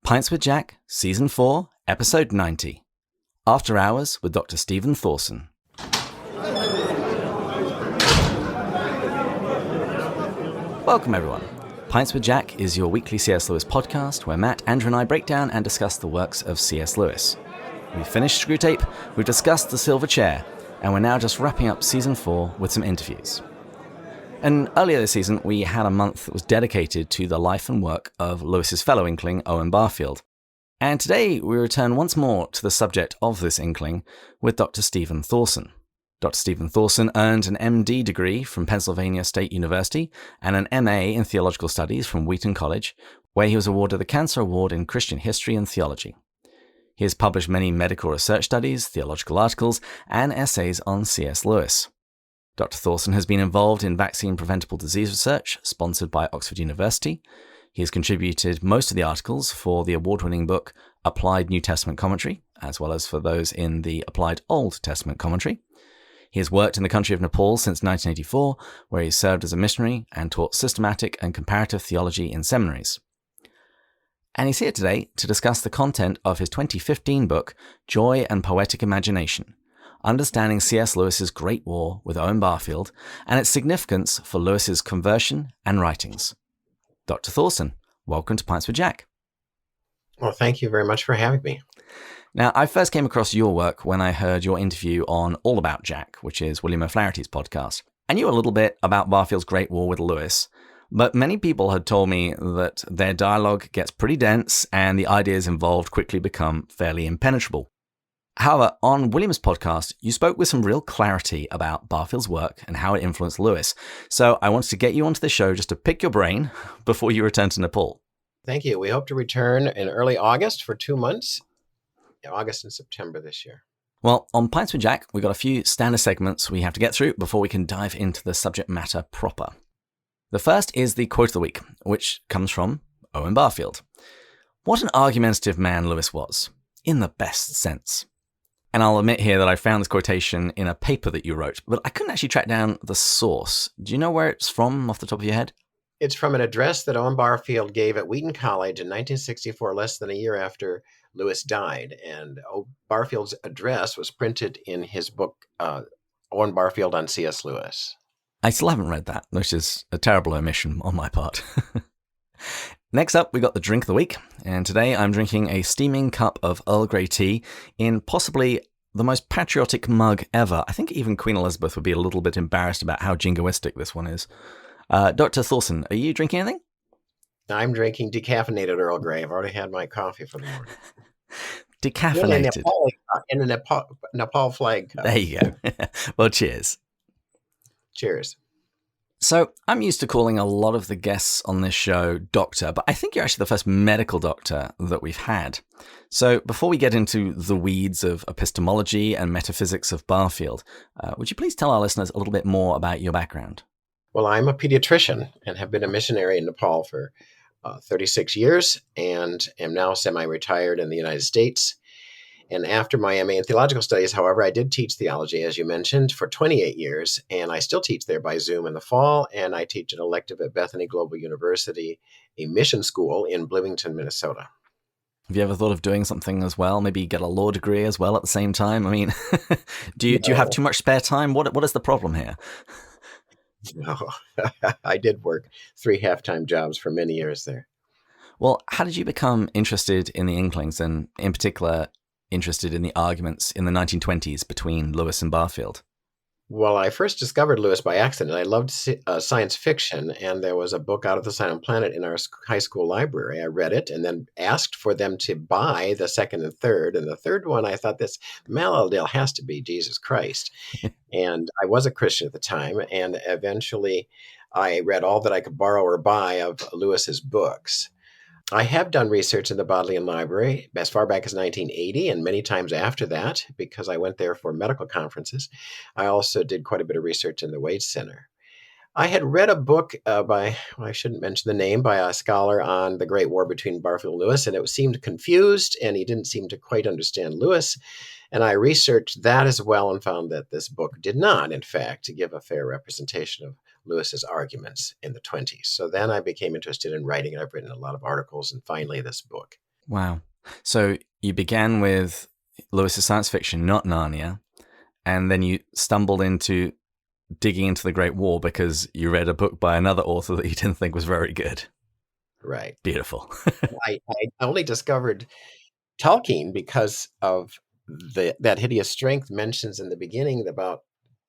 Pints with Jack, Season 4, Episode 90. After Hours with Dr. Stephen Thorson. Welcome, everyone. Pints with Jack is your weekly C.S. Lewis podcast where Matt, Andrew and I break down and discuss the works of C.S. Lewis. We've finished Screwtape, we've discussed The Silver Chair, and we're now just wrapping up Season 4 with some interviews. And earlier this season, we had a month that was dedicated to the life and work of Lewis's fellow Inkling, Owen Barfield. And today, we return once more to the subject of this Inkling with Dr. Stephen Thorson. Dr. Stephen Thorson earned an MD degree from Pennsylvania State University and an MA in Theological Studies from Wheaton College, where he was awarded the Cancer Award in Christian History and Theology. He has published many medical research studies, theological articles, and essays on C.S. Lewis. Dr. Thorson has been involved in vaccine-preventable disease research, sponsored by Oxford University. He has contributed most of the articles for the award-winning book Applied New Testament Commentary, as well as for those in the Applied Old Testament Commentary. He has worked in the country of Nepal since 1984, where he served as a missionary and taught systematic and comparative theology in seminaries. And he's here today to discuss the content of his 2015 book, Joy and Poetic Imagination, Understanding C.S. Lewis's Great War with Owen Barfield and its significance for Lewis's conversion and writings. Dr. Thorson, welcome to Pints with Jack. Well, thank you very much for having me. Now, I first came across your work when I heard your interview on All About Jack, which is William O'Flaherty's podcast. I knew a little bit about Barfield's Great War with Lewis, but many people had told me that their dialogue gets pretty dense and the ideas involved quickly become fairly impenetrable. However, on William's podcast, you spoke with some real clarity about Barfield's work and how it influenced Lewis. So I wanted to get you onto the show just to pick your brain before you return to Nepal. Thank you. We hope to return in early August for 2 months, August and September this year. Well, on Pints with Jack, we've got a few standard segments we have to get through before we can dive into the subject matter proper. The first is the quote of the week, which comes from Owen Barfield. What an argumentative man Lewis was, in the best sense. And I'll admit here that I found this quotation in a paper that you wrote, but I couldn't actually track down the source. Do you know where it's from off the top of your head? It's from an address that Owen Barfield gave at Wheaton College in 1964, less than a year after Lewis died. And Barfield's address was printed in his book, Owen Barfield on C.S. Lewis. I still haven't read that, which is a terrible omission on my part. Next up, we got the drink of the week, and today I'm drinking a steaming cup of Earl Grey tea in possibly the most patriotic mug ever. I think even Queen Elizabeth would be a little bit embarrassed about how jingoistic this one is. Dr. Thorson, are you drinking anything? I'm drinking decaffeinated Earl Grey. I've already had my coffee for the morning. Decaffeinated? In a Nepal flag cup. There you go. Well, cheers. Cheers. So I'm used to calling a lot of the guests on this show doctor, but I think you're actually the first medical doctor that we've had. So before we get into the weeds of epistemology and metaphysics of Barfield, would you please tell our listeners a little bit more about your background? Well, I'm a pediatrician and have been a missionary in Nepal for 36 years and am now semi-retired in the United States. And after my MA in theological studies, however, I did teach theology, as you mentioned, for 28 years, and I still teach there by Zoom in the fall, and I teach an elective at Bethany Global University, a mission school in Bloomington, Minnesota. Have you ever thought of doing something as well? Maybe get a law degree as well at the same time? I mean, do you have too much spare time? What is the problem here? No, I did work 3 half-time jobs for many years there. Well, how did you become interested in the Inklings, and in particular, interested in the arguments in the 1920s between Lewis and Barfield? Well, I first discovered Lewis by accident. I loved science fiction, and there was a book, Out of the Silent Planet, in our high school library. I read it and then asked for them to buy the second and third. And the third one, I thought, this Maladale has to be Jesus Christ. And I was a Christian at the time, and eventually I read all that I could borrow or buy of Lewis's books. I have done research in the Bodleian Library as far back as 1980 and many times after that because I went there for medical conferences. I also did quite a bit of research in the Wade Center. I had read a book I shouldn't mention the name, by a scholar on the Great War between Barfield and Lewis, and it seemed confused and he didn't seem to quite understand Lewis. And I researched that as well and found that this book did not, in fact, give a fair representation of Lewis's arguments in the 20s. So then I became interested in writing, and I've written a lot of articles, and finally this book. Wow. So you began with Lewis's science fiction, not Narnia, and then you stumbled into digging into the Great War because you read a book by another author that you didn't think was very good. Right. Beautiful. I only discovered Tolkien because of that hideous strength mentions in the beginning about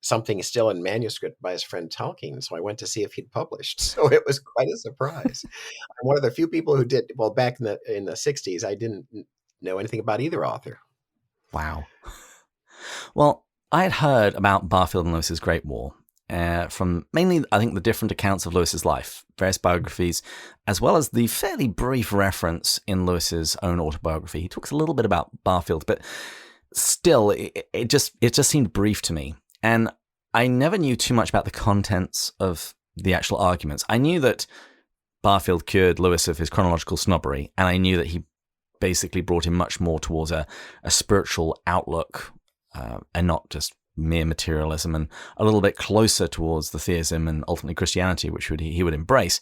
something still in manuscript by his friend Tolkien. So I went to see if he'd published. So it was quite a surprise. I'm one of the few people who did. Well, back in the 60s, I didn't know anything about either author. Wow. Well, I had heard about Barfield and Lewis's Great War from mainly, I think, the different accounts of Lewis's life, various biographies, as well as the fairly brief reference in Lewis's own autobiography. He talks a little bit about Barfield, but still, it just seemed brief to me. And I never knew too much about the contents of the actual arguments. I knew that Barfield cured Lewis of his chronological snobbery, and I knew that he basically brought him much more towards a spiritual outlook and not just mere materialism, and a little bit closer towards the theism and ultimately Christianity, which he would embrace.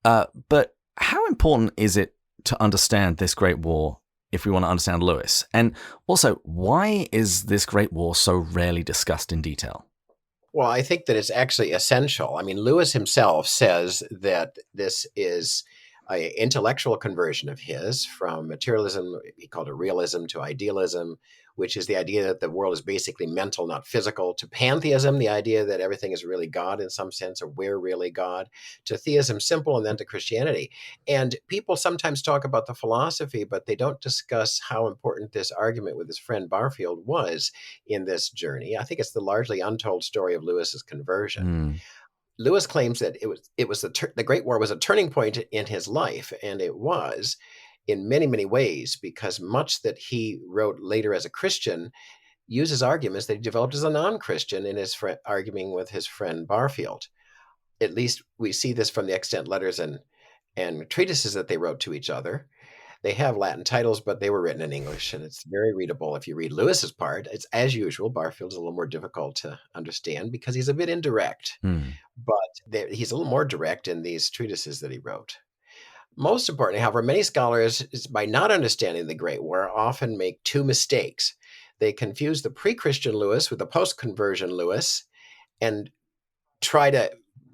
But how important is it to understand this Great War if we want to understand Lewis? And also, why is this Great War so rarely discussed in detail? Well, I think that it's actually essential. I mean, Lewis himself says that this is an intellectual conversion of his from materialism, he called it realism, to idealism, which is the idea that the world is basically mental, not physical, to pantheism, the idea that everything is really God in some sense, or we're really God, to theism simple, and then to Christianity. And people sometimes talk about the philosophy, but they don't discuss how important this argument with his friend Barfield was in this journey. I think it's the largely untold story of Lewis's conversion. Lewis claims that it was the Great War was a turning point in his life, and it was in many, many ways, because much that he wrote later as a Christian uses arguments that he developed as a non-Christian in his arguing with his friend Barfield. At least we see this from the extant letters and treatises that they wrote to each other. They have Latin titles, but they were written in English, and it's very readable. If you read Lewis's part, it's as usual. Barfield's a little more difficult to understand because he's a bit indirect, but he's a little more direct in these treatises that he wrote. Most importantly, however, many scholars, by not understanding the Great War, often make two mistakes. They confuse the pre-Christian Lewis with the post-conversion Lewis and try to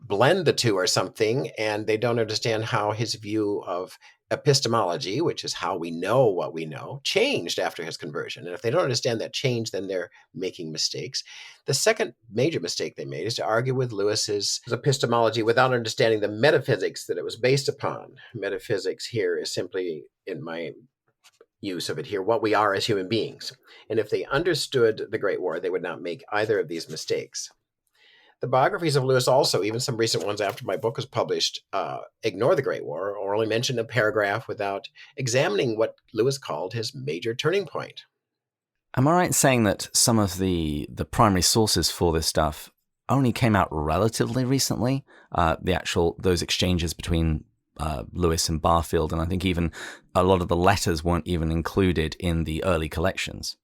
blend the two or something, and they don't understand how his view of epistemology, which is how we know what we know, changed after his conversion. And if they don't understand that change, then they're making mistakes. The second major mistake they made is to argue with Lewis's epistemology without understanding the metaphysics that it was based upon. Metaphysics here is simply, in my use of it here, what we are as human beings. And if they understood the Great War, they would not make either of these mistakes. The biographies of Lewis also, even some recent ones after my book was published, ignore the Great War or only mention a paragraph without examining what Lewis called his major turning point. Am I right in saying that some of the primary sources for this stuff only came out relatively recently? Those exchanges between Lewis and Barfield, and I think even a lot of the letters weren't even included in the early collections.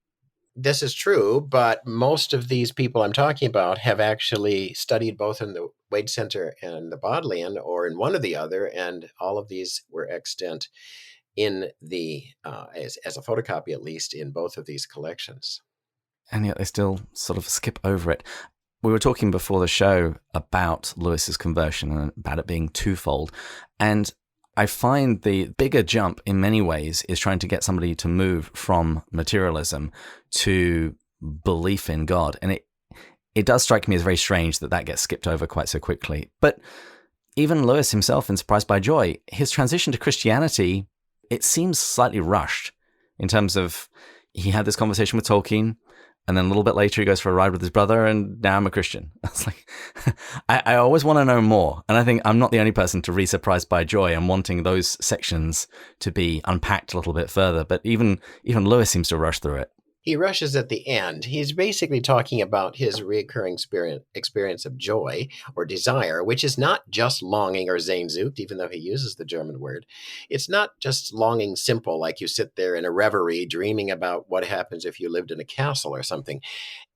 This is true, but most of these people I'm talking about have actually studied both in the Wade Center and the Bodleian, or in one or the other, and all of these were extant in the as a photocopy, at least, in both of these collections. And yet they still sort of skip over it. We were talking before the show about Lewis's conversion and about it being twofold, and I find the bigger jump in many ways is trying to get somebody to move from materialism to belief in God. And it does strike me as very strange that gets skipped over quite so quickly. But even Lewis himself in Surprised by Joy, his transition to Christianity, it seems slightly rushed in terms of he had this conversation with Tolkien, and then a little bit later he goes for a ride with his brother, and now I'm a Christian. It's like, I always want to know more. And I think I'm not the only person to read Surprised by Joy and wanting those sections to be unpacked a little bit further. But even Lewis seems to rush through it. He rushes at the end. He's basically talking about his recurring experience of joy or desire, which is not just longing or Sehnsucht, even though he uses the German word. It's not just longing simple, like you sit there in a reverie dreaming about what happens if you lived in a castle or something.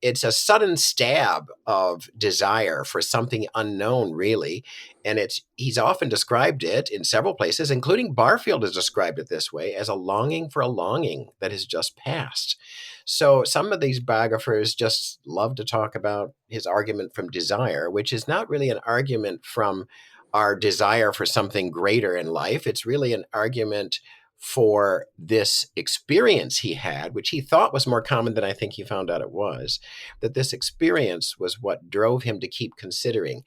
It's a sudden stab of desire for something unknown, really. And he's often described it in several places, including Barfield has described it this way, as a longing for a longing that has just passed. So some of these biographers just love to talk about his argument from desire, which is not really an argument from our desire for something greater in life. It's really an argument for this experience he had, which he thought was more common than I think he found out it was, that this experience was what drove him to keep considering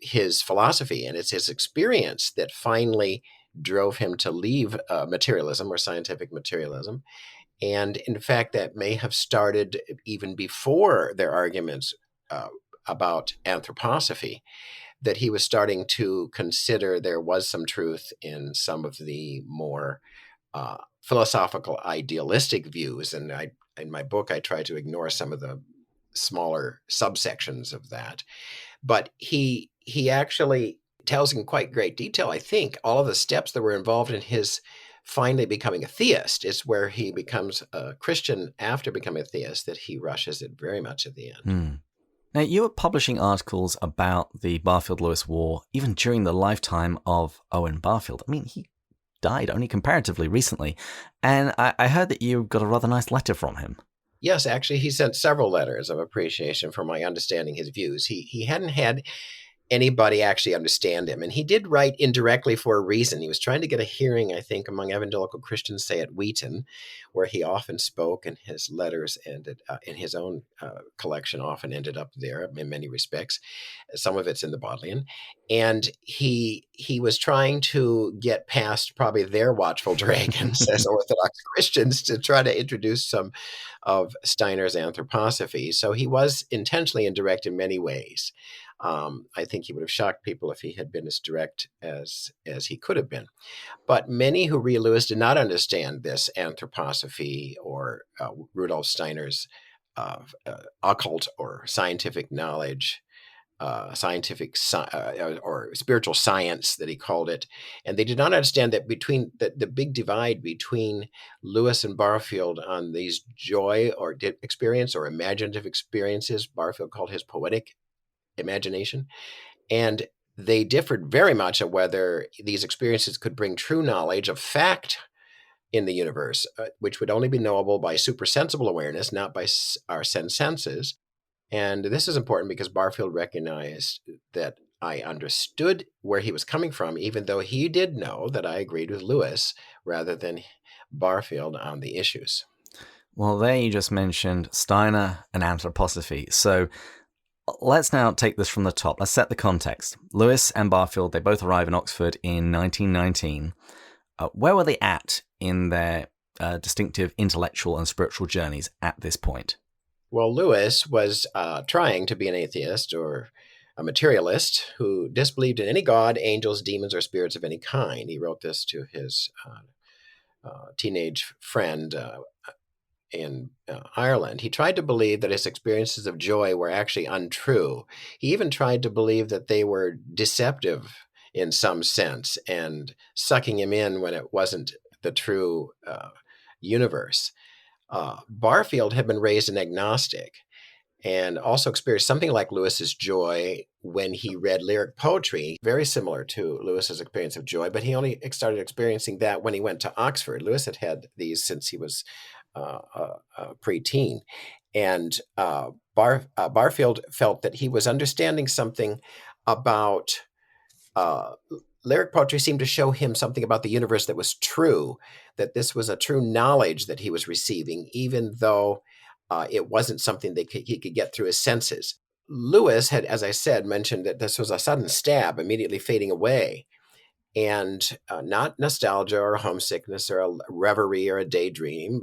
his philosophy. And it's his experience that finally drove him to leave materialism or scientific materialism. And in fact, that may have started even before their arguments about anthroposophy, that he was starting to consider there was some truth in some of the more philosophical idealistic views. And in my book, I try to ignore some of the smaller subsections of that. But he actually tells in quite great detail, I think, all of the steps that were involved in his finally becoming a theist. Is where he becomes a Christian after becoming a theist, that he rushes it very much at the end. Now, you were publishing articles about the Barfield-Lewis War even during the lifetime of Owen Barfield. I mean, he died only comparatively recently, and I heard that you got a rather nice letter from him. Yes, actually, he sent several letters of appreciation for my understanding his views. He hadn't had anybody actually understand him. And he did write indirectly for a reason. He was trying to get a hearing, I think, among evangelical Christians, say at Wheaton, where he often spoke, and his letters ended in his own collection often ended up there in many respects. Some of it's in the Bodleian. And he was trying to get past probably their watchful dragons as Orthodox Christians to try to introduce some of Steiner's anthroposophy. So he was intentionally indirect in many ways. I think he would have shocked people if he had been as direct as he could have been. But many who read Lewis did not understand this anthroposophy or Rudolf Steiner's occult or scientific knowledge, or spiritual science that he called it. And they did not understand that between the big divide between Lewis and Barfield on these joy or experience or imaginative experiences, Barfield called his poetic imagination. And they differed very much on whether these experiences could bring true knowledge of fact in the universe, which would only be knowable by supersensible awareness, not by our senses. And this is important because Barfield recognized that I understood where he was coming from, even though he did know that I agreed with Lewis rather than Barfield on the issues. Well, there you just mentioned Steiner and anthroposophy. So let's now take this from the top. Let's set the context. Lewis and Barfield, they both arrive in Oxford in 1919. Where were they at in their distinctive intellectual and spiritual journeys at this point? Well, Lewis was trying to be an atheist or a materialist who disbelieved in any god, angels, demons, or spirits of any kind. He wrote this to his teenage friend in Ireland. He tried to believe that his experiences of joy were actually untrue. He even tried to believe that they were deceptive in some sense and sucking him in when it wasn't the true universe. Barfield had been raised an agnostic and also experienced something like Lewis's joy when he read lyric poetry, very similar to Lewis's experience of joy, but he only started experiencing that when he went to Oxford. Lewis had had these since he was preteen. And Barfield felt that he was understanding something about lyric poetry seemed to show him something about the universe that was true, that this was a true knowledge that he was receiving, even though it wasn't something that he could get through his senses. Lewis had, as I said, mentioned that this was a sudden stab, immediately fading away, and not nostalgia or homesickness or a reverie or a daydream,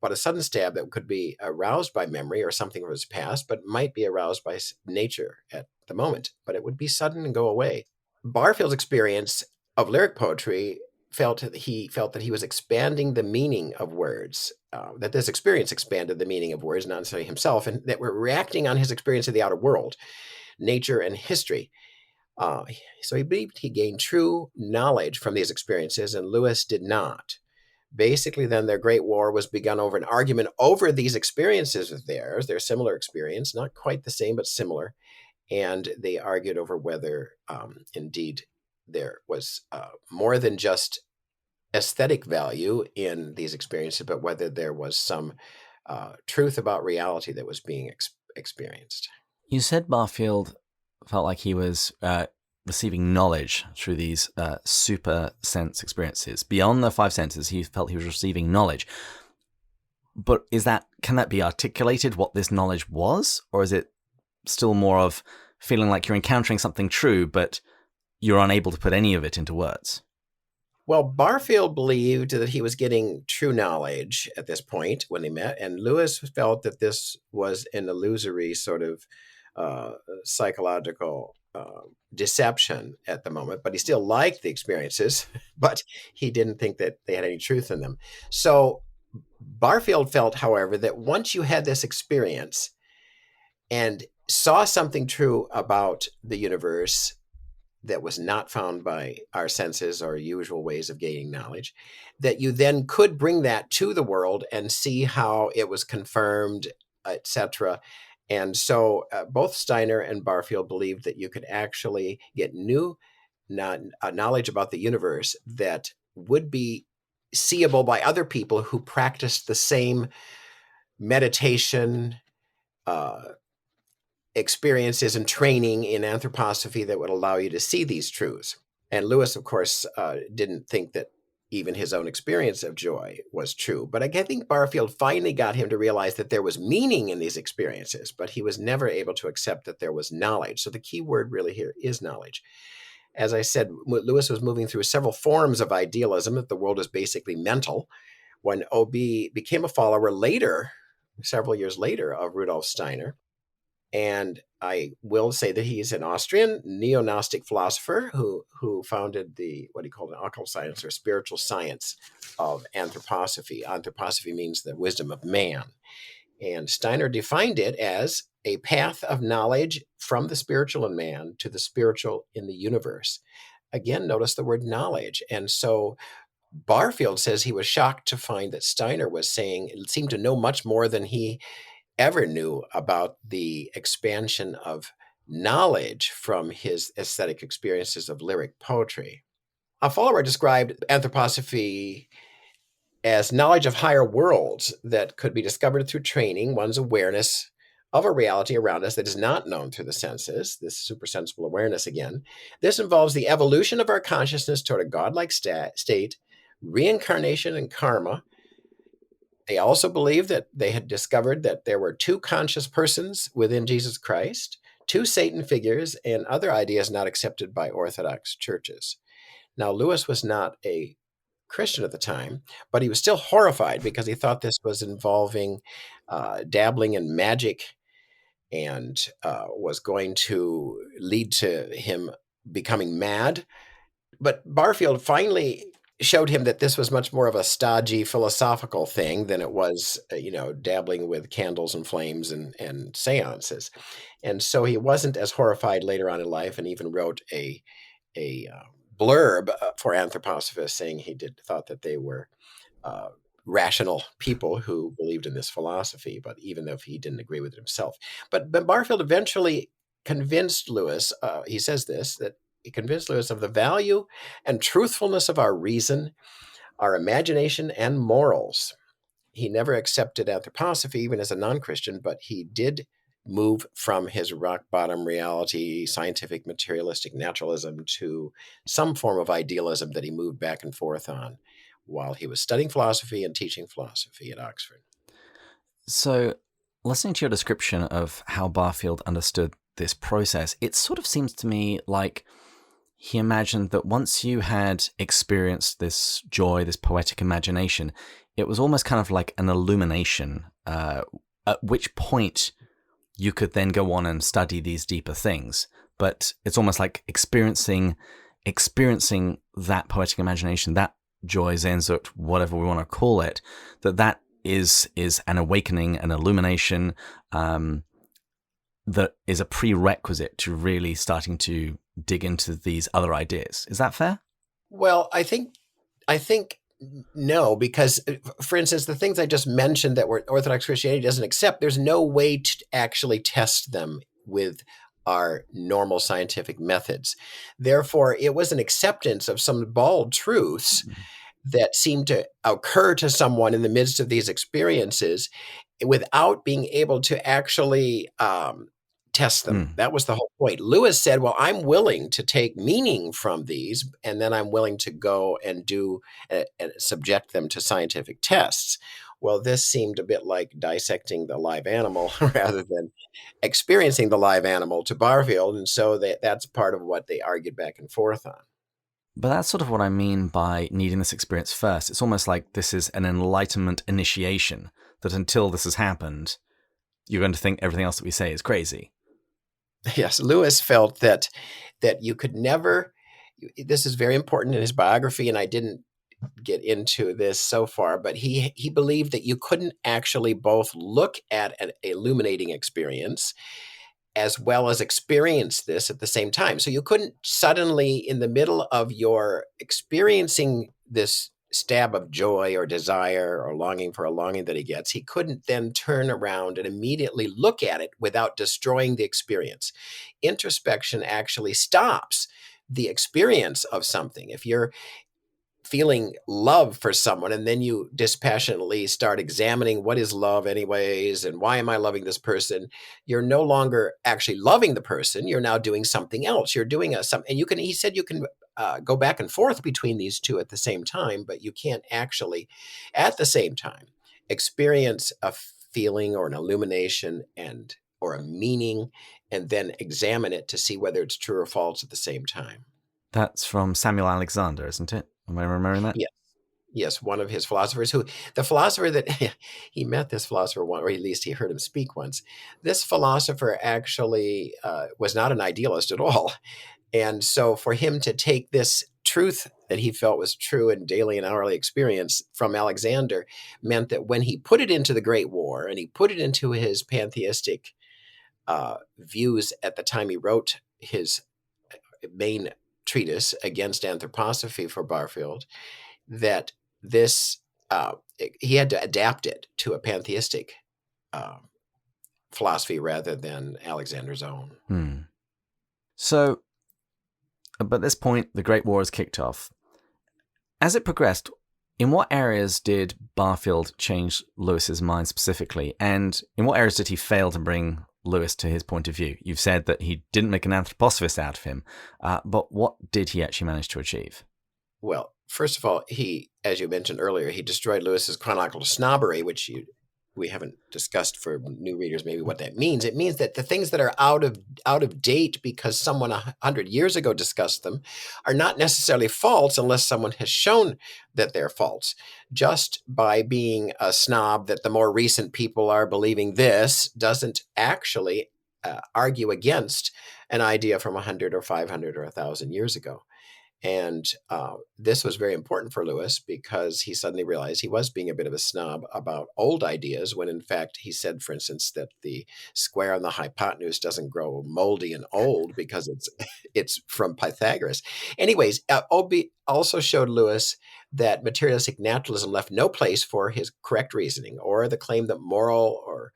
but a sudden stab that could be aroused by memory or something from his past, but might be aroused by nature at the moment. But it would be sudden and go away. Barfield's experience of lyric poetry felt that he was expanding the meaning of words, that this experience expanded the meaning of words, not necessarily himself, and that we're reacting on his experience of the outer world, nature, and history. So he believed he gained true knowledge from these experiences, and Lewis did not. Basically, then their great war was begun over an argument over these experiences of theirs, their similar experience, not quite the same, but similar. And they argued over whether, indeed, there was more than just aesthetic value in these experiences, but whether there was some truth about reality that was being experienced. You said Barfield felt like he was receiving knowledge through these super sense experiences. Beyond the five senses, he felt he was receiving knowledge. But can that be articulated, what this knowledge was? Or is it still more of feeling like you're encountering something true, but you're unable to put any of it into words? Well, Barfield believed that he was getting true knowledge at this point when they met, and Lewis felt that this was an illusory sort of psychological deception at the moment, but he still liked the experiences, but he didn't think that they had any truth in them. So Barfield felt, however, that once you had this experience and saw something true about the universe that was not found by our senses or usual ways of gaining knowledge, that you then could bring that to the world and see how it was confirmed, etc. And so both Steiner and Barfield believed that you could actually get new knowledge about the universe that would be seeable by other people who practiced the same meditation, experiences and training in anthroposophy that would allow you to see these truths. And Lewis, of course, didn't think that even his own experience of joy was true. But I think Barfield finally got him to realize that there was meaning in these experiences, but he was never able to accept that there was knowledge. So the key word really here is knowledge. As I said, Lewis was moving through several forms of idealism, that the world is basically mental. When O.B. became a follower later, several years later, of Rudolf Steiner, and I will say that he's an Austrian neo-Gnostic philosopher who founded what he called an occult science or spiritual science of anthroposophy. Anthroposophy means the wisdom of man. And Steiner defined it as a path of knowledge from the spiritual in man to the spiritual in the universe. Again, notice the word knowledge. And so Barfield says he was shocked to find that Steiner was saying it seemed to know much more than he ever knew about the expansion of knowledge from his aesthetic experiences of lyric poetry. A follower described anthroposophy as knowledge of higher worlds that could be discovered through training, one's awareness of a reality around us that is not known through the senses, this supersensible awareness again. This involves the evolution of our consciousness toward a godlike state, reincarnation and karma. They also believed that they had discovered that there were two conscious persons within Jesus Christ, two Satan figures, and other ideas not accepted by Orthodox churches. Now, Lewis was not a Christian at the time, but he was still horrified because he thought this was involving dabbling in magic and was going to lead to him becoming mad. But Barfield finally showed him that this was much more of a stodgy philosophical thing than it was, dabbling with candles and flames and seances. And so he wasn't as horrified later on in life, and even wrote a blurb for anthroposophists saying thought that they were rational people who believed in this philosophy, but even though he didn't agree with it himself. But Barfield eventually convinced Lewis, he says this, that he convinced Lewis of the value and truthfulness of our reason, our imagination, and morals. He never accepted anthroposophy, even as a non-Christian, but he did move from his rock bottom reality, scientific materialistic naturalism, to some form of idealism that he moved back and forth on while he was studying philosophy and teaching philosophy at Oxford. So, listening to your description of how Barfield understood this process, it sort of seems to me like he imagined that once you had experienced this joy, this poetic imagination, it was almost kind of like an illumination, at which point you could then go on and study these deeper things. But it's almost like experiencing that poetic imagination, that joy, Sehnsucht, whatever we want to call it, that is an awakening, an illumination, that is a prerequisite to really starting to dig into these other ideas. Is that fair? Well, I think no, because for instance, the things I just mentioned that were Orthodox Christianity doesn't accept, there's no way to actually test them with our normal scientific methods. Therefore, it was an acceptance of some bald truths that seemed to occur to someone in the midst of these experiences without being able to actually test them. That was the whole point. Lewis said, well, I'm willing to take meaning from these, and then I'm willing to go and do and subject them to scientific tests. Well, this seemed a bit like dissecting the live animal rather than experiencing the live animal to Barfield. And so that's part of what they argued back and forth on. But that's sort of what I mean by needing this experience first. It's almost like this is an enlightenment initiation, that until this has happened, you're going to think everything else that we say is crazy. Yes, Lewis felt that you could never, this is very important in his biography, and I didn't get into this so far, but he believed that you couldn't actually both look at an illuminating experience as well as experience this at the same time. So you couldn't suddenly, in the middle of your experiencing this stab of joy or desire or longing for a longing that he gets, he couldn't then turn around and immediately look at it without destroying the experience. Introspection actually stops the experience of something. If you're feeling love for someone and then you dispassionately start examining what is love anyways and why am I loving this person, you're no longer actually loving the person. You're now doing something else. You're doing something, and he said you can go back and forth between these two at the same time, but you can't actually at the same time experience a feeling or an illumination or a meaning and then examine it to see whether it's true or false at the same time. That's from Samuel Alexander, isn't it? Am I remembering that? Yes, one of his philosophers the philosopher that he met this philosopher once, or at least he heard him speak once. This philosopher actually was not an idealist at all. And so for him to take this truth that he felt was true in daily and hourly experience from Alexander meant that when he put it into the Great War and he put it into his pantheistic views at the time he wrote his main treatise against anthroposophy for Barfield, that this he had to adapt it to a pantheistic philosophy rather than Alexander's own. So, at this point, the Great War has kicked off. As it progressed, in what areas did Barfield change Lewis's mind specifically, and in what areas did he fail to bring Lewis to his point of view? You've said that he didn't make an anthroposophist out of him, but what did he actually manage to achieve? Well, first of all, he, as you mentioned earlier, he destroyed Lewis's chronological snobbery, which we haven't discussed for new readers maybe what that means. It means that the things that are out of date because someone 100 years ago discussed them are not necessarily false unless someone has shown that they're false. Just by being a snob that the more recent people are believing this doesn't actually argue against an idea from 100 or 500 or 1,000 years ago. And this was very important for Lewis because he suddenly realized he was being a bit of a snob about old ideas when, in fact, he said, for instance, that the square on the hypotenuse doesn't grow moldy and old because it's from Pythagoras. Anyways, Obi also showed Lewis that materialistic naturalism left no place for his correct reasoning or the claim that moral or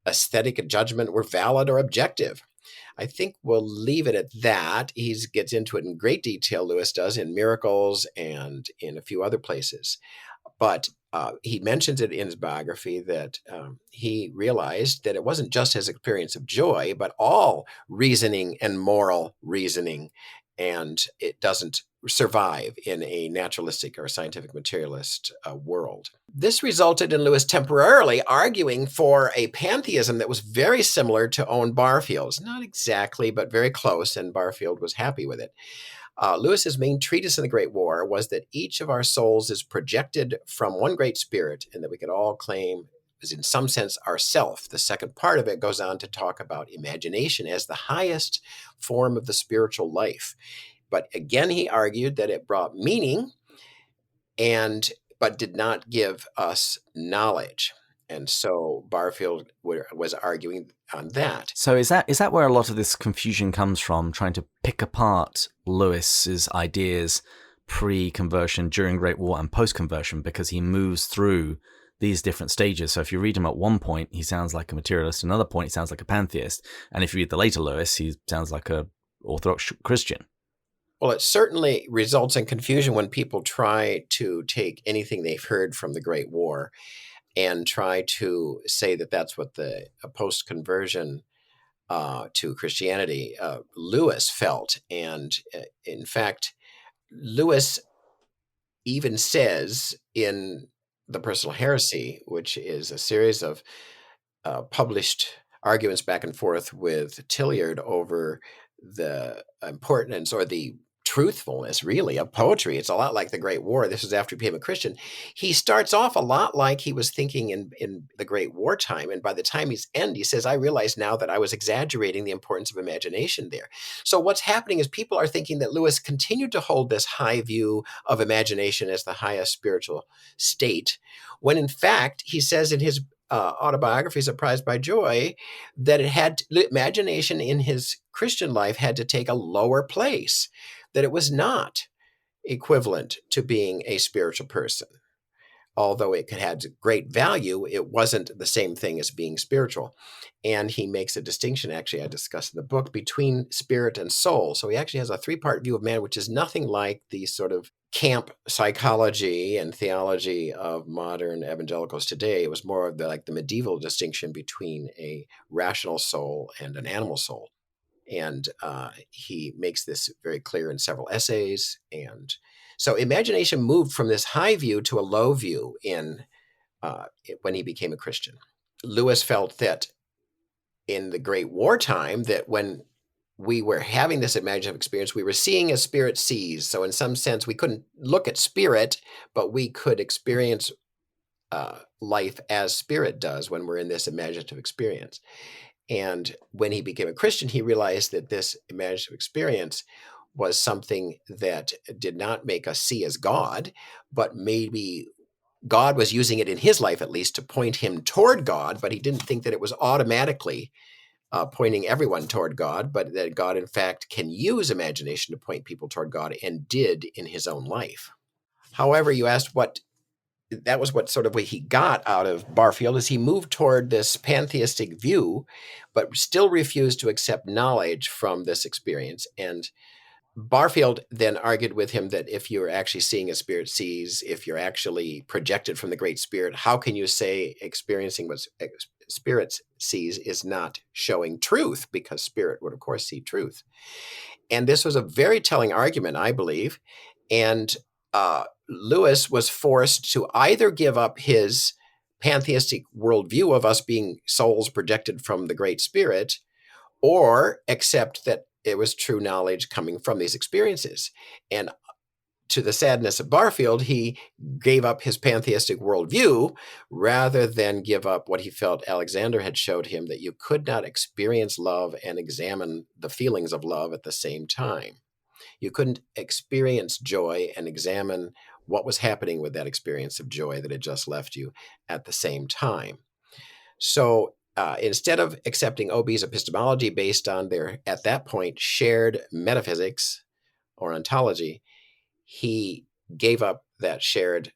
aesthetic judgment were valid or objective. I think we'll leave it at that. He gets into it in great detail, Lewis does, in Miracles and in a few other places. But he mentions it in his biography that he realized that it wasn't just his experience of joy, but all reasoning and moral reasoning. And it doesn't survive in a naturalistic or scientific materialist world. This resulted in Lewis temporarily arguing for a pantheism that was very similar to Owen Barfield's. Not exactly, but very close, and Barfield was happy with it. Lewis's main treatise in the Great War was that each of our souls is projected from one great spirit and that we could all claim is in some sense ourself. The second part of it goes on to talk about imagination as the highest form of the spiritual life. But again, he argued that it brought meaning but did not give us knowledge. And so Barfield was arguing on that. So is that where a lot of this confusion comes from, trying to pick apart Lewis's ideas pre-conversion, during Great War, and post-conversion, because he moves through these different stages. So if you read him at one point, he sounds like a materialist. At another point, he sounds like a pantheist. And if you read the later Lewis, he sounds like a Orthodox Christian. Well, it certainly results in confusion when people try to take anything they've heard from the Great War and try to say that that's what the post-conversion to Christianity Lewis felt. And in fact, Lewis even says in The Personal Heresy, which is a series of published arguments back and forth with Tilliard over the importance or the truthfulness, really, of poetry. It's a lot like the Great War. This is after he became a Christian. He starts off a lot like he was thinking in the Great War time. And by the time he's end, he says, I realize now that I was exaggerating the importance of imagination there. So what's happening is people are thinking that Lewis continued to hold this high view of imagination as the highest spiritual state, when in fact, he says in his autobiography, Surprised by Joy, that imagination in his Christian life had to take a lower place, that it was not equivalent to being a spiritual person. Although it had great value, it wasn't the same thing as being spiritual. And he makes a distinction, actually, I discussed in the book, between spirit and soul. So he actually has a three-part view of man, which is nothing like the sort of camp psychology and theology of modern evangelicals today. It was more of the medieval distinction between a rational soul and an animal soul. And he makes this very clear in several essays. And so imagination moved from this high view to a low view when he became a Christian. Lewis felt that in the Great War time, that when we were having this imaginative experience, we were seeing as spirit sees. So in some sense, we couldn't look at spirit, but we could experience life as spirit does when we're in this imaginative experience. And when he became a Christian, he realized that this imaginative experience was something that did not make us see as God, but maybe God was using it in his life, at least, to point him toward God. But he didn't think that it was automatically pointing everyone toward God, but that God, in fact, can use imagination to point people toward God, and did in his own life. However, you asked that was what sort of way he got out of Barfield, is he moved toward this pantheistic view, but still refused to accept knowledge from this experience. And Barfield then argued with him that if you're actually seeing as spirit sees, if you're actually projected from the Great Spirit, how can you say experiencing what spirit sees is not showing truth? Because spirit would, of course, see truth. And this was a very telling argument, I believe. And Lewis was forced to either give up his pantheistic worldview of us being souls projected from the Great Spirit, or accept that it was true knowledge coming from these experiences. And to the sadness of Barfield, he gave up his pantheistic worldview rather than give up what he felt Alexander had showed him, that you could not experience love and examine the feelings of love at the same time. You couldn't experience joy and examine what was happening with that experience of joy that had just left you at the same time. So instead of accepting OB's epistemology based on their, at that point, shared metaphysics or ontology, he gave up that shared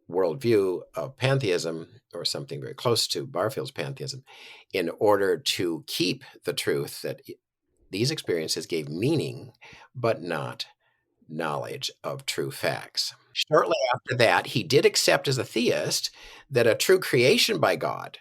worldview of pantheism, or something very close to Barfield's pantheism, in order to keep the truth that these experiences gave meaning, but not knowledge of true facts. Shortly after that, he did accept as a theist that a true creation by God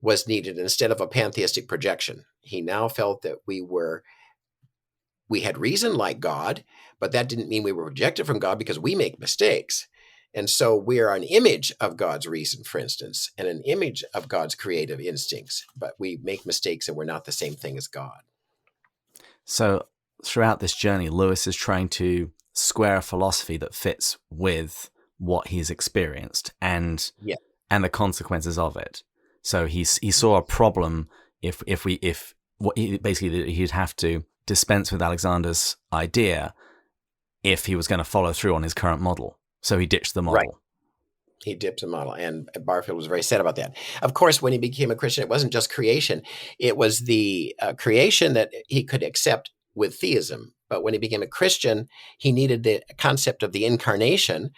was needed instead of a pantheistic projection. He now felt that we had reason like God, but that didn't mean we were rejected from God, because we make mistakes. And so we are an image of God's reason, for instance, and an image of God's creative instincts, but we make mistakes and we're not the same thing as God. So throughout this journey, Lewis is trying to square a philosophy that fits with what he's experienced and the consequences of it. So he saw a problem basically he'd have to dispense with Alexander's idea if he was going to follow through on his current model. So he ditched the Right. model. He dipped the model, and Barfield was very sad about that. Of course, when he became a Christian, it wasn't just creation. It was the creation that he could accept with theism. But when he became a Christian, he needed the concept of the incarnation,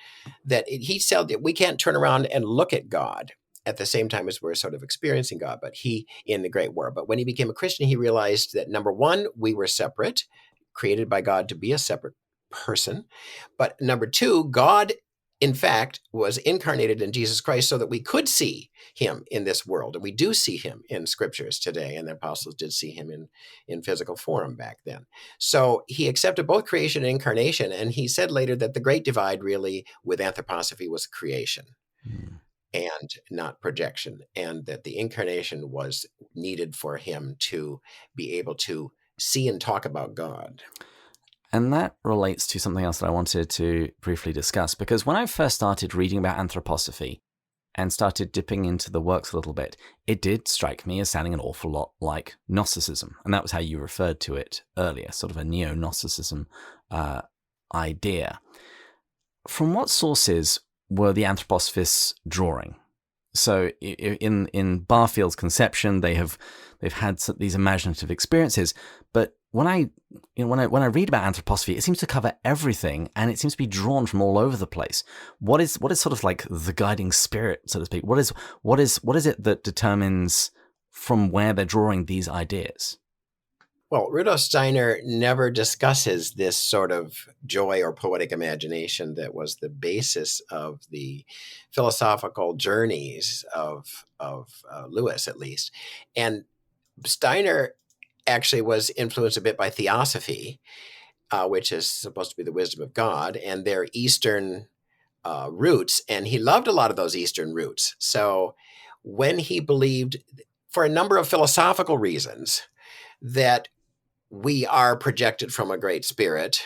that he said that we can't turn around and look at God at the same time as we're sort of experiencing God, but he in the Great War. But when he became a Christian, he realized that, number one, we were separate, created by God to be a separate person. But number two, God, in fact, was incarnated in Jesus Christ so that we could see him in this world. And we do see him in scriptures today. And the apostles did see him in physical form back then. So he accepted both creation and incarnation. And he said later that the great divide really with anthroposophy was creation and not projection. And that the incarnation was needed for him to be able to see and talk about God. And that relates to something else that I wanted to briefly discuss, because when I first started reading about anthroposophy and started dipping into the works a little bit, it did strike me as sounding an awful lot like Gnosticism. And that was how you referred to it earlier, sort of a neo-Gnosticism idea. From what sources were the anthroposophists drawing? So in Barfield's conception, they've had these imaginative experiences, but when I read about anthroposophy, it seems to cover everything, and it seems to be drawn from all over the place. What is sort of like the guiding spirit, so to speak? What is it that determines from where they're drawing these ideas? Well, Rudolf Steiner never discusses this sort of joy or poetic imagination that was the basis of the philosophical journeys of Lewis, at least. And Steiner actually was influenced a bit by theosophy, which is supposed to be the wisdom of God, and their Eastern roots. And he loved a lot of those Eastern roots. So when he believed, for a number of philosophical reasons, that we are projected from a great spirit,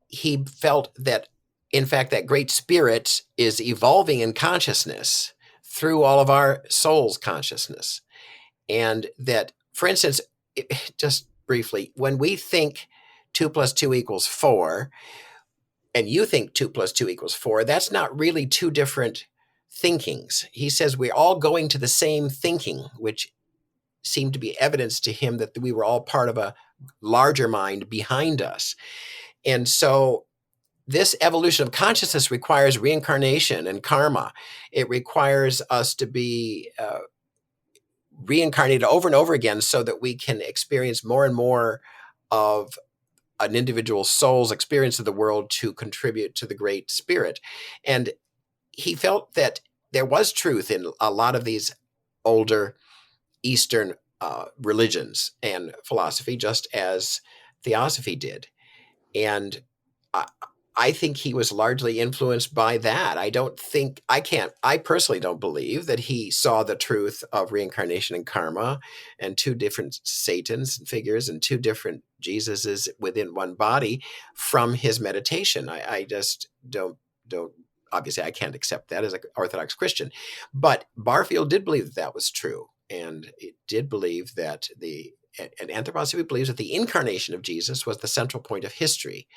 he felt that, in fact, that great spirit is evolving in consciousness through all of our soul's consciousness. And that, for instance, just briefly, when we think 2 + 2 = 4, and you think 2 + 2 = 4, that's not really two different thinkings. He says we're all going to the same thinking, which seemed to be evidence to him that we were all part of a larger mind behind us. And so this evolution of consciousness requires reincarnation and karma. It requires us to be reincarnated over and over again so that we can experience more and more of an individual soul's experience of the world to contribute to the great spirit. And he felt that there was truth in a lot of these older Eastern religions and philosophy, just as theosophy did. And I think he was largely influenced by that. I personally don't believe that he saw the truth of reincarnation and karma and two different Satans figures and two different Jesuses within one body from his meditation. I just don't, obviously I can't accept that as an Orthodox Christian, but Barfield did believe that that was true. And it did believe that and anthroposophy believes that the incarnation of Jesus was the central point of history.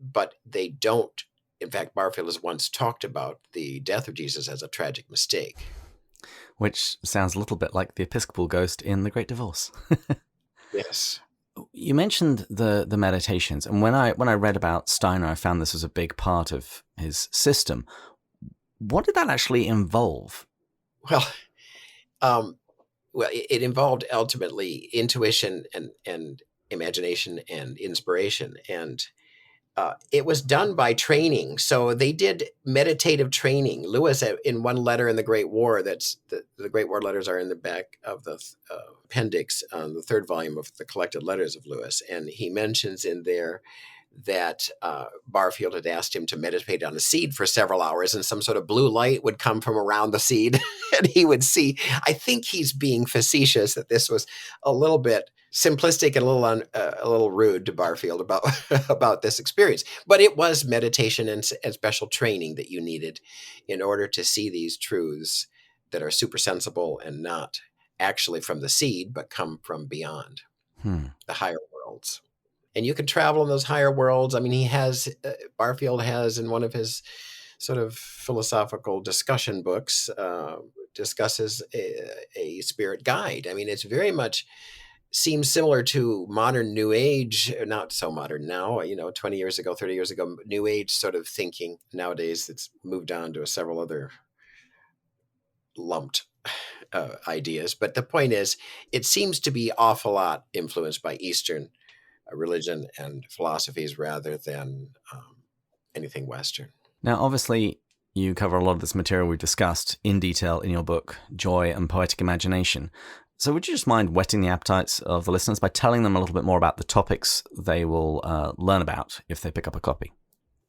But they don't. In fact, Barfield has once talked about the death of Jesus as a tragic mistake. Which sounds a little bit like the Episcopal ghost in The Great Divorce. Yes. You mentioned the meditations, and when I read about Steiner, I found this was a big part of his system. What did that actually involve? Well, it involved ultimately intuition and imagination and inspiration, and it was done by training. So they did meditative training. Lewis, in one letter in the Great War, that's the Great War letters are in the back of the appendix on the third volume of the collected letters of Lewis. And he mentions in there that Barfield had asked him to meditate on a seed for several hours, and some sort of blue light would come from around the seed and he would see. I think he's being facetious, that this was a little bit simplistic and a little rude to Barfield about this experience. But it was meditation and special training that you needed in order to see these truths that are super sensible and not actually from the seed, but come from beyond the higher worlds. and you can travel in those higher worlds. I mean, Barfield has in one of his sort of philosophical discussion books, discusses a spirit guide. I mean, it's very much seems similar to modern New Age, not so modern now, 20 years ago, 30 years ago, New Age sort of thinking. Nowadays, it's moved on to several other lumped ideas. But the point is, it seems to be awful lot influenced by Eastern religion and philosophies rather than anything Western. Now, obviously, you cover a lot of this material we've discussed in detail in your book, Joy and Poetic Imagination. So would you just mind whetting the appetites of the listeners by telling them a little bit more about the topics they will learn about if they pick up a copy?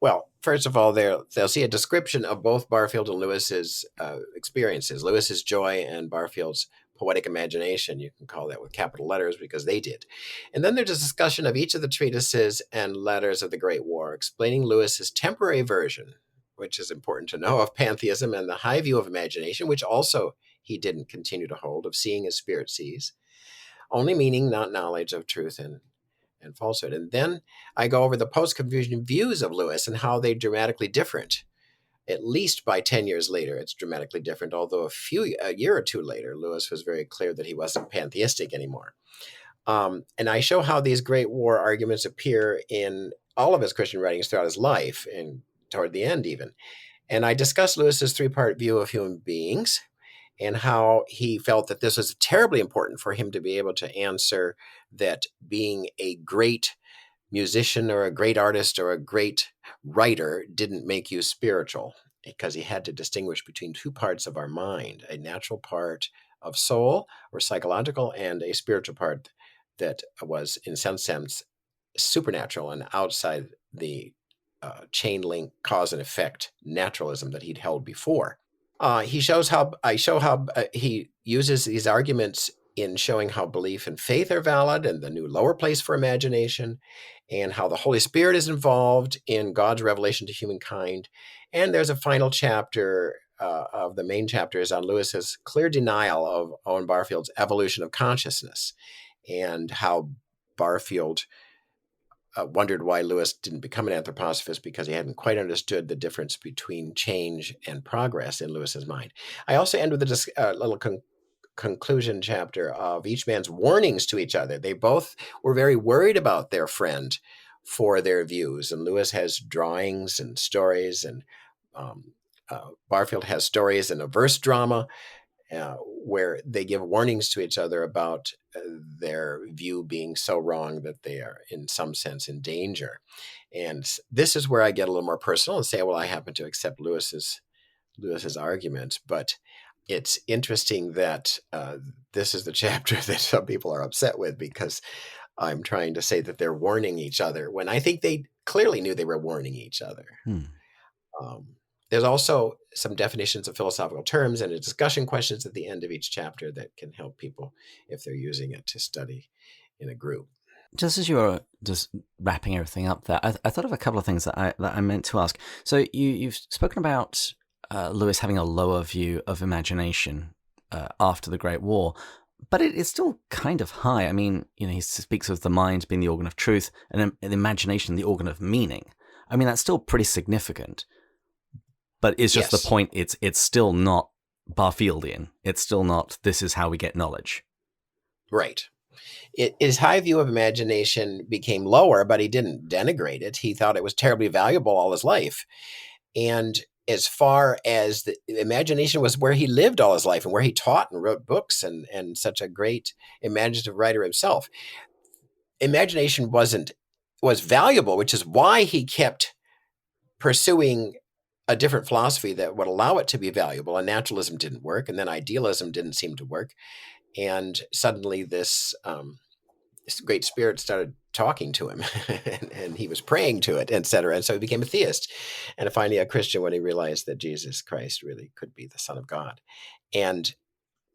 Well, first of all, they'll see a description of both Barfield and Lewis's experiences, Lewis's joy and Barfield's poetic imagination. You can call that with capital letters because they did. And then there's a discussion of each of the treatises and letters of the Great War, explaining Lewis's temporary version, which is important to know, of pantheism and the high view of imagination, which also he didn't continue to hold, of seeing as spirit sees, only meaning, not knowledge of truth and falsehood. And then I go over the post-confusion views of Lewis and how they're dramatically different. At least by 10 years later, it's dramatically different, although a year or two later, Lewis was very clear that he wasn't pantheistic anymore. And I show how these Great War arguments appear in all of his Christian writings throughout his life, and toward the end even. And I discuss Lewis's three-part view of human beings and how he felt that this was terribly important for him to be able to answer that being a great musician or a great artist or a great writer didn't make you spiritual, because he had to distinguish between two parts of our mind, a natural part of soul or psychological and a spiritual part that was in some sense supernatural and outside the chain link cause and effect naturalism that he'd held before. I show how he uses these arguments in showing how belief and faith are valid and the new lower place for imagination, and how the Holy Spirit is involved in God's revelation to humankind. And there's a final chapter of the main chapters on Lewis's clear denial of Owen Barfield's evolution of consciousness, and how Barfield wondered why Lewis didn't become an anthroposophist, because he hadn't quite understood the difference between change and progress in Lewis's mind. I also end with a little conclusion chapter of each man's warnings to each other. They both were very worried about their friend for their views, and Lewis has drawings and stories, and Barfield has stories and a verse drama where they give warnings to each other about their view being so wrong that they are in some sense in danger. And this is where I get a little more personal and say, well, I happen to accept Lewis's argument, but it's interesting that this is the chapter that some people are upset with, because I'm trying to say that they're warning each other when I think they clearly knew they were warning each other. There's also some definitions of philosophical terms and a discussion questions at the end of each chapter that can help people if they're using it to study in a group. Just as you were just wrapping everything up there, I thought of a couple of things that I meant to ask. So you've spoken about Lewis having a lower view of imagination after the Great War, but it's still kind of high. I mean, he speaks of the mind being the organ of truth and the imagination the organ of meaning. I mean, that's still pretty significant. But it's just the point, it's still not Barfieldian. It's still not, this is how we get knowledge. Right. His high view of imagination became lower, but he didn't denigrate it. He thought it was terribly valuable all his life. And as far as the imagination was where he lived all his life and where he taught and wrote books and such a great imaginative writer himself, imagination was valuable, which is why he kept pursuing a different philosophy that would allow it to be valuable. And naturalism didn't work, and then idealism didn't seem to work. And suddenly this great spirit started talking to him and he was praying to it, etc. And so he became a theist and finally a Christian when he realized that Jesus Christ really could be the Son of God. And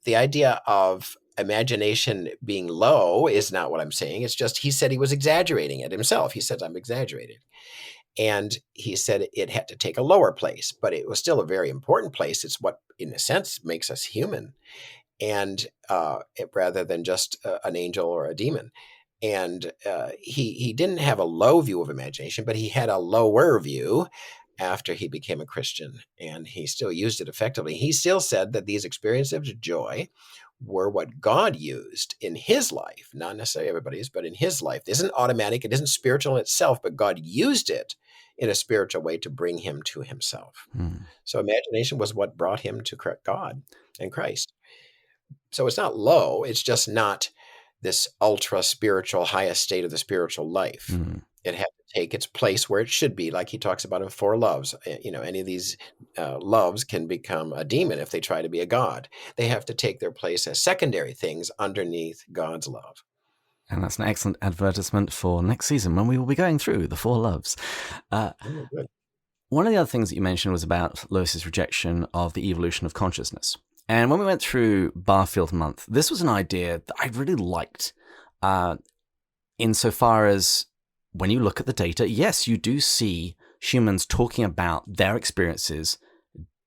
the idea of imagination being low is not what I'm saying. It's just he said he was exaggerating it himself. He said, I'm exaggerating. And he said it had to take a lower place, but it was still a very important place. It's what, in a sense, makes us human, and rather than just an angel or a demon. And he didn't have a low view of imagination, but he had a lower view after he became a Christian, and he still used it effectively. He still said that these experiences of joy were what God used in his life, not necessarily everybody's, but in his life. It isn't automatic, it isn't spiritual in itself, but God used it in a spiritual way to bring him to himself. So imagination was what brought him to God and Christ. So it's not low, it's just not this ultra spiritual highest state of the spiritual life. It had to take its place where it should be, like he talks about in Four Loves. Any of these loves can become a demon if they try to be a god. They have to take their place as secondary things underneath God's love. And that's an excellent advertisement for next season when we will be going through the Four Loves. Good. One of the other things that you mentioned was about Lewis's rejection of the evolution of consciousness. And when we went through Barfield Month, this was an idea that I really liked, insofar as when you look at the data, yes, you do see humans talking about their experiences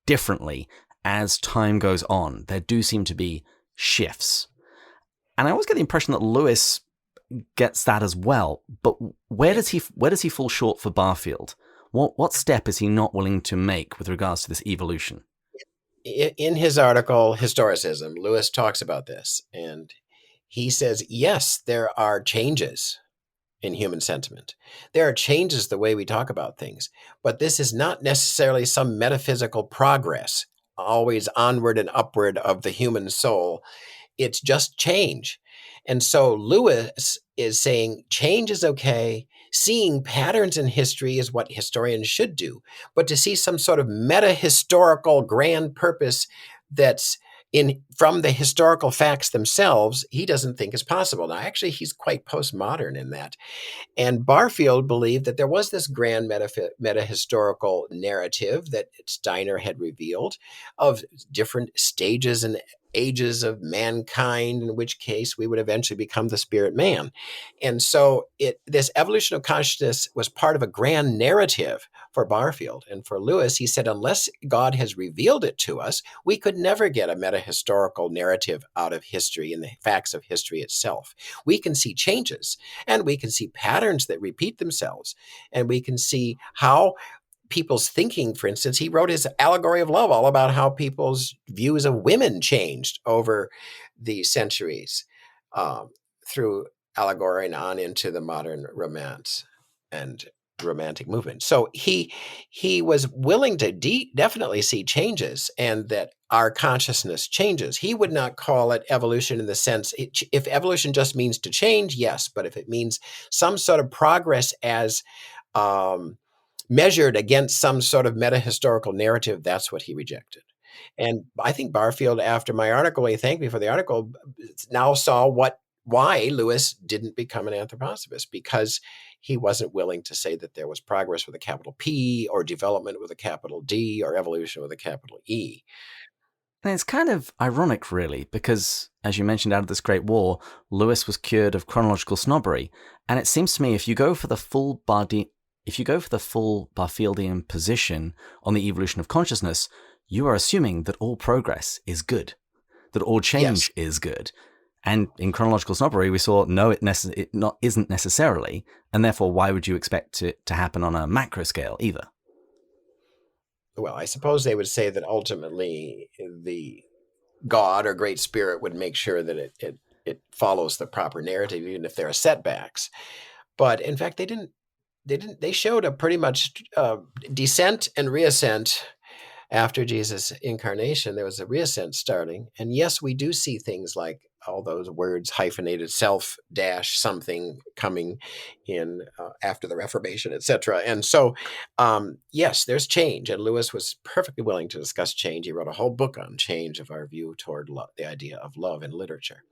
differently as time goes on. There do seem to be shifts. And I always get the impression that Lewis gets that as well. But where does he fall short for Barfield? What step is he not willing to make with regards to this evolution? In his article, Historicism, Lewis talks about this, and he says, yes, there are changes in human sentiment. There are changes the way we talk about things, but this is not necessarily some metaphysical progress, always onward and upward of the human soul. It's just change. And so Lewis is saying change is okay. Seeing patterns in history is what historians should do. But to see some sort of meta-historical grand purpose that's from the historical facts themselves, he doesn't think is possible. Now, actually, he's quite postmodern in that. And Barfield believed that there was this grand meta-historical narrative that Steiner had revealed of different stages and ages of mankind, in which case we would eventually become the spirit man. And so this evolution of consciousness was part of a grand narrative for Barfield. And for Lewis, he said, unless God has revealed it to us, we could never get a meta-historical narrative out of history and the facts of history itself. We can see changes, and we can see patterns that repeat themselves, and we can see how people's thinking, for instance, he wrote his Allegory of Love all about how people's views of women changed over the centuries through allegory and on into the modern romance and romantic movement. So he was willing to definitely see changes, and that our consciousness changes. He would not call it evolution in the sense, if evolution just means to change, yes, but if it means some sort of progress as measured against some sort of meta-historical narrative, that's what he rejected. And I think Barfield, after my article, he thanked me for the article, now saw why Lewis didn't become an anthroposophist, because he wasn't willing to say that there was progress with a capital P, or development with a capital D, or evolution with a capital E. And it's kind of ironic, really, because, as you mentioned, out of this Great War, Lewis was cured of chronological snobbery. And it seems to me, if you go for the full Barfieldian position on the evolution of consciousness, you are assuming that all progress is good, that all change is good. And in chronological snobbery, we saw, no, it isn't necessarily, and therefore why would you expect it to happen on a macro scale either? Well, I suppose they would say that ultimately the God or Great Spirit would make sure that it follows the proper narrative, even if there are setbacks. But in fact, they showed a pretty much descent and reascent. After Jesus' incarnation, there was a reascent starting. And yes, we do see things like all those words hyphenated, self dash something coming in after the Reformation, etc. And so, yes, there's change. And Lewis was perfectly willing to discuss change. He wrote a whole book on change of our view toward the idea of love in literature.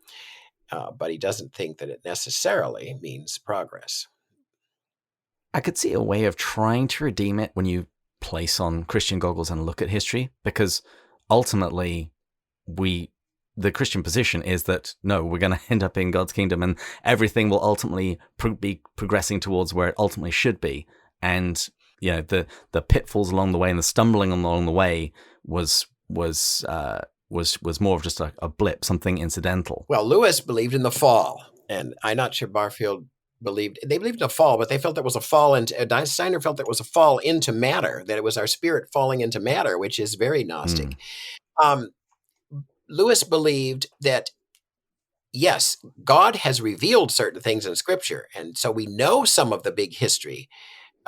But he doesn't think that it necessarily means progress. I could see a way of trying to redeem it when you place on Christian goggles and look at history, because ultimately the Christian position is that, no, we're going to end up in God's kingdom and everything will ultimately be progressing towards where it ultimately should be. And, you know, the pitfalls along the way and the stumbling along the way was more of just a blip, something incidental. Well, Lewis believed in the fall. And I'm not sure Barfield they believed in a fall, but they felt it was a fall into, Steiner felt it was a fall into matter, that it was our spirit falling into matter, which is very Gnostic. Um, Lewis believed that, yes, God has revealed certain things in Scripture, and so we know some of the big history,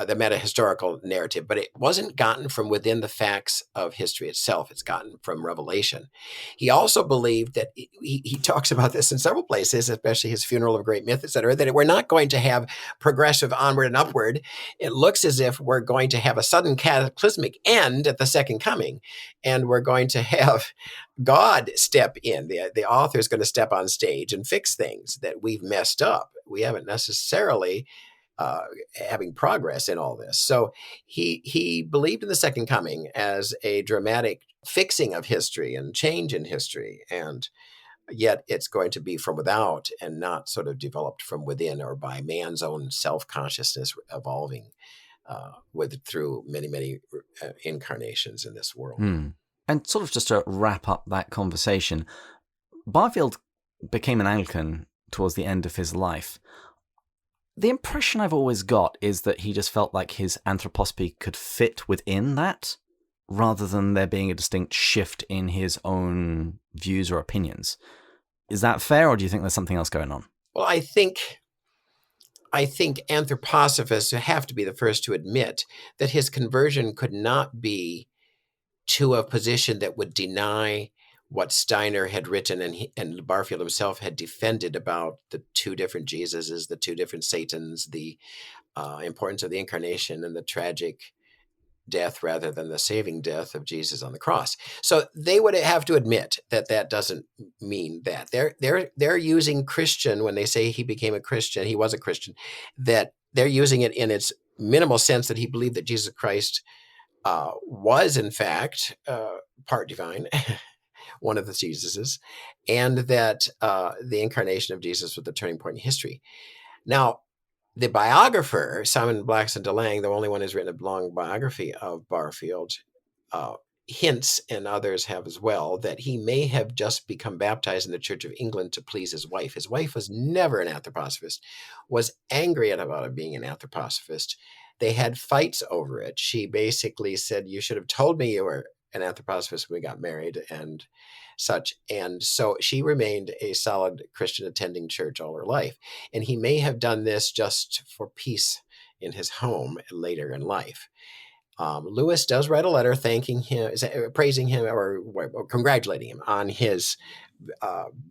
the meta-historical narrative, but it wasn't gotten from within the facts of history itself. It's gotten from revelation. He also believed that, he talks about this in several places, especially his Funeral of Great Myth, etc., that we're not going to have progressive onward and upward. It looks as if we're going to have a sudden cataclysmic end at the second coming, and we're going to have God step in. The author is going to step on stage and fix things that we've messed up. We haven't necessarily having progress in all this. So he believed in the second coming as a dramatic fixing of history and change in history, and yet it's going to be from without and not sort of developed from within or by man's own self-consciousness evolving through many incarnations in this world. And sort of just to wrap up that conversation, Barfield became an Anglican towards the end of his life. The impression I've always got is that he just felt like his anthroposophy could fit within that, rather than there being a distinct shift in his own views or opinions. Is that fair, or do you think there's something else going on? Well, I think anthroposophists have to be the first to admit that his conversion could not be to a position that would deny what Steiner had written and Barfield himself had defended about the two different Jesuses, the two different Satans, the importance of the incarnation and the tragic death rather than the saving death of Jesus on the cross. So they would have to admit that that doesn't mean that. They're using Christian when they say he became a Christian, he was a Christian, that they're using it in its minimal sense that he believed that Jesus Christ was in fact part divine, one of the Jesuses, and that the incarnation of Jesus was the turning point in history. Now, the biographer, Simon Blackson de Lange, the only one who's written a long biography of Barfield, hints, and others have as well, that he may have just become baptized in the Church of England to please his wife. His wife was never an anthroposophist, was angry about it being an anthroposophist. They had fights over it. She basically said, you should have told me you were an anthroposophist when we got married and such. And so she remained a solid Christian attending church all her life. And he may have done this just for peace in his home later in life. Lewis does write a letter thanking him, praising him, or congratulating him on his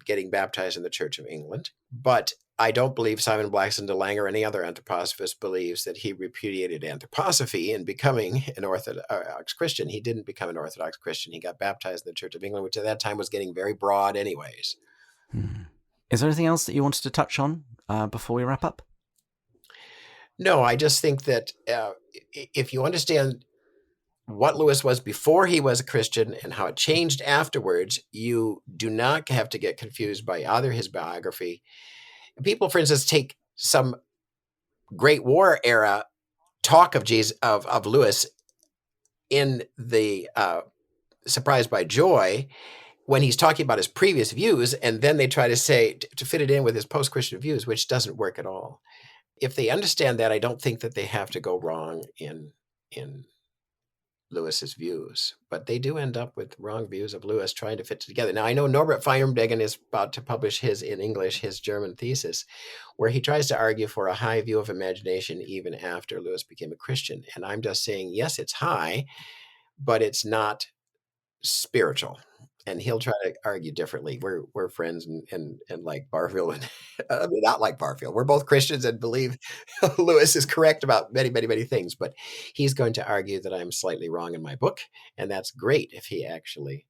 getting baptized in the Church of England. But I don't believe Simon Blackson de Lange or any other anthroposophist believes that he repudiated anthroposophy in becoming an Orthodox Christian. He didn't become an Orthodox Christian. He got baptized in the Church of England, which at that time was getting very broad anyways. Is there anything else that you wanted to touch on before we wrap up? No, I just think that if you understand what Lewis was before he was a Christian and how it changed afterwards, you do not have to get confused by either his biography. People, for instance, take some Great War era talk of Lewis in the Surprised by Joy when he's talking about his previous views, and then they try to say to fit it in with his post-Christian views, which doesn't work at all. If they understand that, I don't think that they have to go wrong in Lewis's views, but they do end up with wrong views of Lewis trying to fit together. Now, I know Norbert Feinbergen is about to publish his German thesis, where he tries to argue for a high view of imagination even after Lewis became a Christian. And I'm just saying, yes, it's high, but it's not spiritual. And he'll try to argue differently. We're friends and like Barfield, and I mean, not like Barfield. We're both Christians and believe Lewis is correct about many things. But he's going to argue that I'm slightly wrong in my book, and that's great if he actually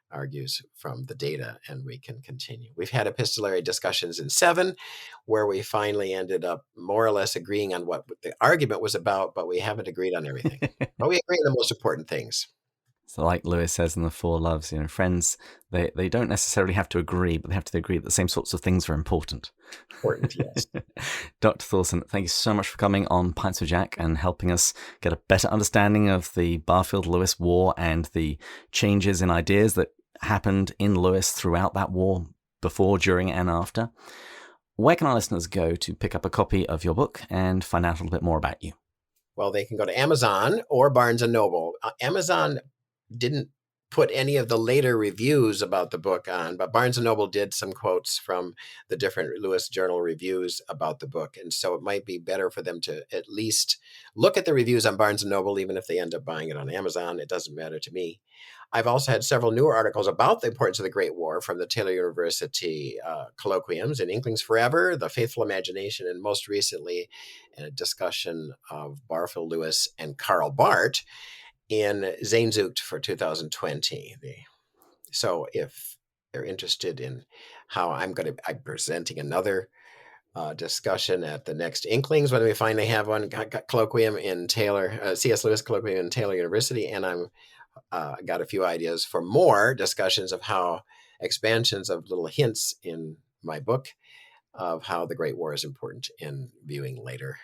argues from the data, and we can continue. We've had epistolary discussions in 7, where we finally ended up more or less agreeing on what the argument was about, but we haven't agreed on everything. But we agree on the most important things. So like Lewis says in the Four Loves, friends, they don't necessarily have to agree, but they have to agree that the same sorts of things are important. Important, yes. Dr. Thorson, thank you so much for coming on Pints with Jack and helping us get a better understanding of the Barfield-Lewis War and the changes in ideas that happened in Lewis throughout that war, before, during, and after. where can our listeners go to pick up a copy of your book and find out a little bit more about you? Well, they can go to Amazon or Barnes & Noble. Amazon didn't put any of the later reviews about the book on, but Barnes & Noble did some quotes from the different Lewis Journal reviews about the book. And so it might be better for them to at least look at the reviews on Barnes & Noble, even if they end up buying it on Amazon. It doesn't matter to me. I've also had several newer articles about the importance of the Great War from the Taylor University colloquiums in Inklings Forever, The Faithful Imagination, and most recently a discussion of Barfield, Lewis, and Karl Barth in Sehnsucht for 2020. So if they're interested in how I'm presenting another discussion at the next Inklings when we finally have one colloquium in Taylor, C.S. Lewis colloquium in Taylor University, and I'm got a few ideas for more discussions of how expansions of little hints in my book of how the Great War is important in viewing later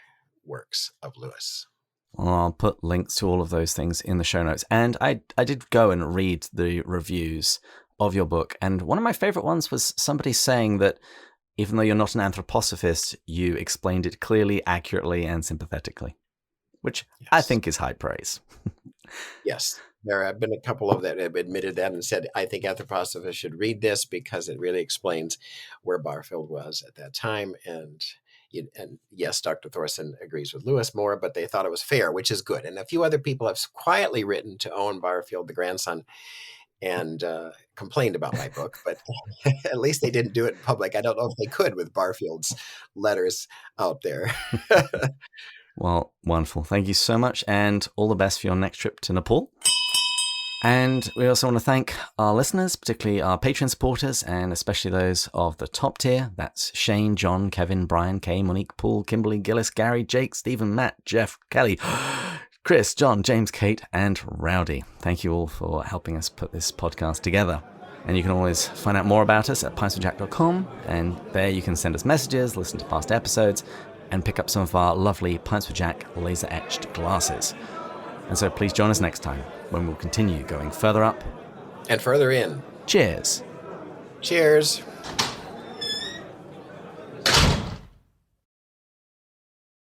works of Lewis. Well, I'll put links to all of those things in the show notes. And I did go and read the reviews of your book. And one of my favorite ones was somebody saying that even though you're not an anthroposophist, you explained it clearly, accurately, and sympathetically, which yes. I think is high praise. Yes. There have been a couple of that have admitted that and said, I think anthroposophists should read this because it really explains where Barfield was at that time. And yes, Dr. Thorson agrees with Lewis more, but they thought it was fair, which is good. And a few other people have quietly written to Owen Barfield, the grandson, and complained about my book, but at least they didn't do it in public. I don't know if they could with Barfield's letters out there. Well, wonderful. Thank you so much, and all the best for your next trip to Nepal. And we also want to thank our listeners, particularly our Patreon supporters, and especially those of the top tier. That's Shane, John, Kevin, Brian, Kay, Monique, Paul, Kimberly, Gillis, Gary, Jake, Stephen, Matt, Jeff, Kelly, Chris, John, James, Kate, and Rowdy. Thank you all for helping us put this podcast together. And you can always find out more about us at pintswithjack.com, and there you can send us messages, listen to past episodes, and pick up some of our lovely Pints with Jack laser-etched glasses. And so please join us next time when we'll continue going further up and further in. Cheers. Cheers.